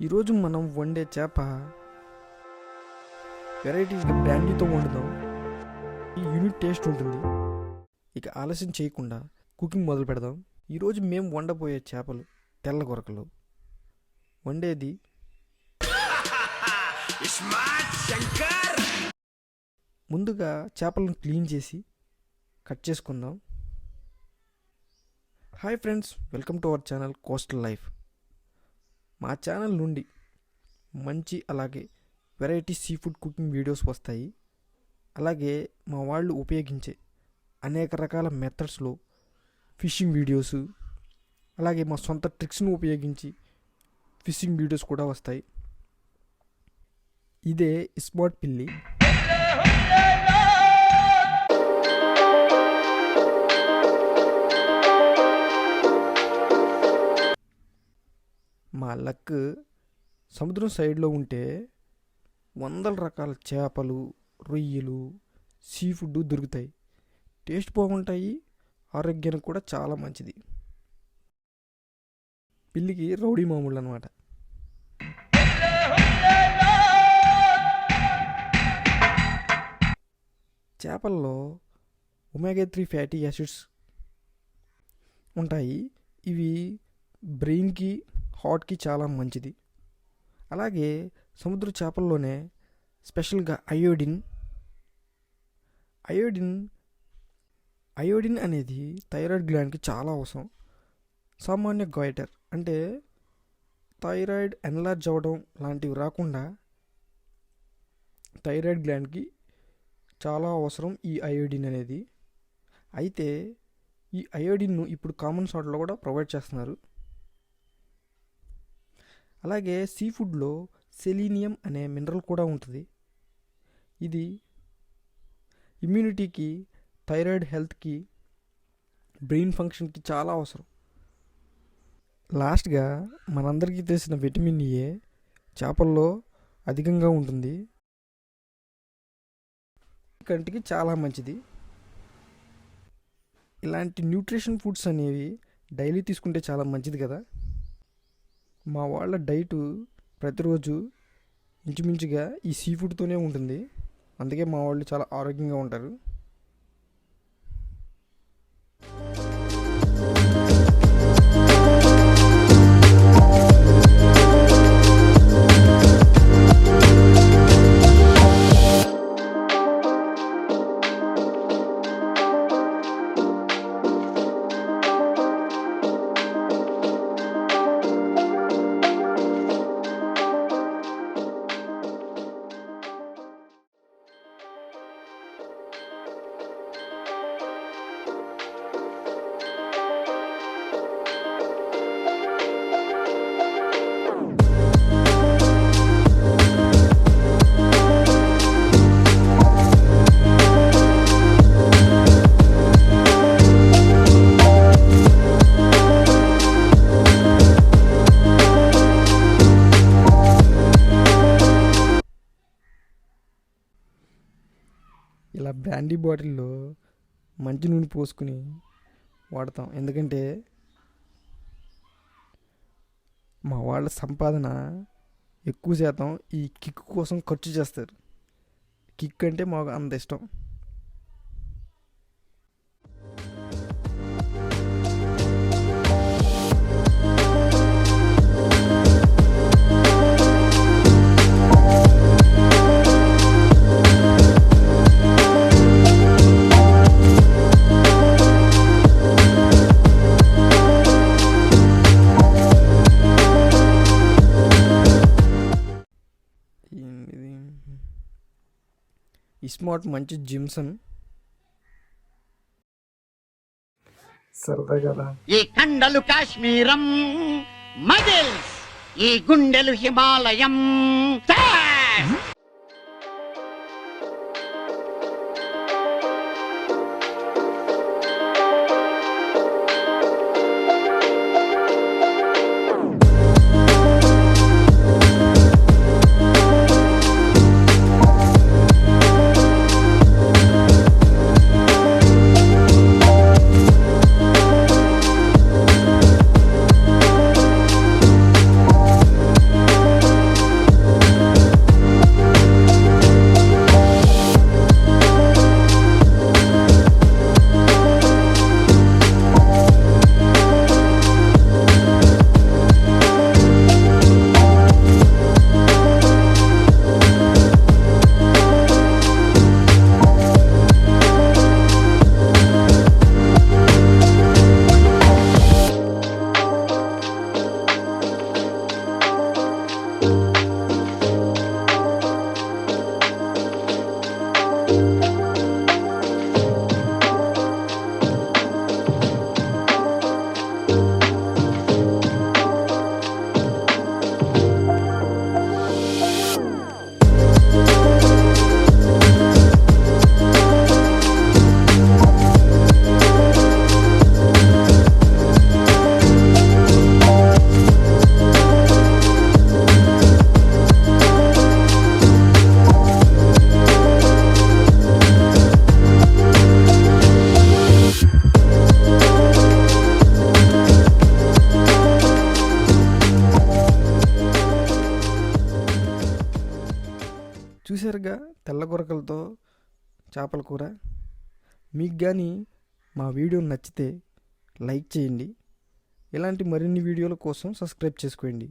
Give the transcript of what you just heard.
ఈరోజు మనం వండే చేప వెరైటీగా బ్రాండీతో వండుదాం. ఈ యూనిక్ టేస్ట్ ఉంటుంది. ఇక ఆలస్యం చేయకుండా కుకింగ్ మొదలు పెడదాం. ఈరోజు మేము వండబోయే చేపలు తెల్ల గొరకలు. వండేది ముందుగా చేపలను క్లీన్ చేసి కట్ చేసుకుందాం. Hi friends, welcome to our channel coastal life. మా ఛానల్ నుండి మంచి అలాగే variety sea food cooking videos వస్తాయి. అలాగే మా వాళ్ళు ఉపయోగించే అనేక రకాల మెథడ్స్లో ఫిషింగ్ వీడియోస్, అలాగే మా సొంత ట్రిక్స్ను ఉపయోగించి ఫిషింగ్ వీడియోస్ కూడా వస్తాయి. ఇదే స్మార్ట్ పిల్లి. మా లక్ సముద్రం సైడ్లో ఉంటే వందల రకాల చేపలు, రొయ్యలు, సీ ఫుడ్ దొరుకుతాయి. టేస్ట్ బాగుంటాయి, ఆరోగ్యానికి కూడా చాలా మంచిది. పిల్లికి రౌడీ మామూలు అన్నమాట. చేపల్లో ఒమేగా 3 ఫ్యాటీ యాసిడ్స్ ఉంటాయి. ఇవి బ్రెయిన్కి, హార్ట్కి చాలా మంచిది. అలాగే సముద్ర చేపల్లోనే స్పెషల్గా అయోడిన్ అనేది థైరాయిడ్ గ్లాండ్కి చాలా అవసరం. సామాన్య గైటర్ అంటే థైరాయిడ్ ఎన్లార్జ్ అవ్వడం లాంటివి రాకుండా థైరాయిడ్ గ్లాండ్కి చాలా అవసరం ఈ అయోడిన్ అనేది. అయితే ఈ అయోడిన్ను ఇప్పుడు కామన్ సాల్ట్లో కూడా ప్రొవైడ్ చేస్తున్నారు. అలాగే సీ ఫుడ్లో సెలీనియం అనే మినరల్ కూడా ఉంటుంది. ఇది ఇమ్యూనిటీకి, థైరాయిడ్ హెల్త్కి, బ్రెయిన్ ఫంక్షన్కి చాలా అవసరం. లాస్ట్గా మనందరికీ తెలిసిన విటమిన్ ఏ చేపల్లో అధికంగా ఉంటుంది. కంటికి చాలా మంచిది. ఇలాంటి న్యూట్రిషన్ ఫుడ్స్ అనేవి డైలీ తీసుకుంటే చాలా మంచిది కదా. మా వాళ్ళ డైటు ప్రతిరోజు ఇంచుమించుగా ఈ సీ ఫుడ్తోనే ఉంటుంది. అందుకే మా వాళ్ళు చాలా ఆరోగ్యంగా ఉంటారు. ఇలా బ్రాండీ బాటిల్లో మంచి నూనె పోసుకుని వాడతాం. ఎందుకంటే మా వాళ్ళ సంపాదన ఎక్కువ శాతం ఈ కిక్ కోసం ఖర్చు చేస్తారు. కిక్ అంటే మాకు అంత ఇష్టం. స్మార్ట్ మంచి జిమ్సన్ సరదా కదా. ఈ కండలు కాశ్మీరం, మజిల్స్ ఈ గుండెలు హిమాలయం. చూసారుగా తెల్ల గొరకలతో చేపల కూర. మీకు కానీ మా వీడియో నచ్చితే లైక్ చేయండి. ఇలాంటి మరిన్ని వీడియోల కోసం సబ్స్క్రైబ్ చేసుకోండి.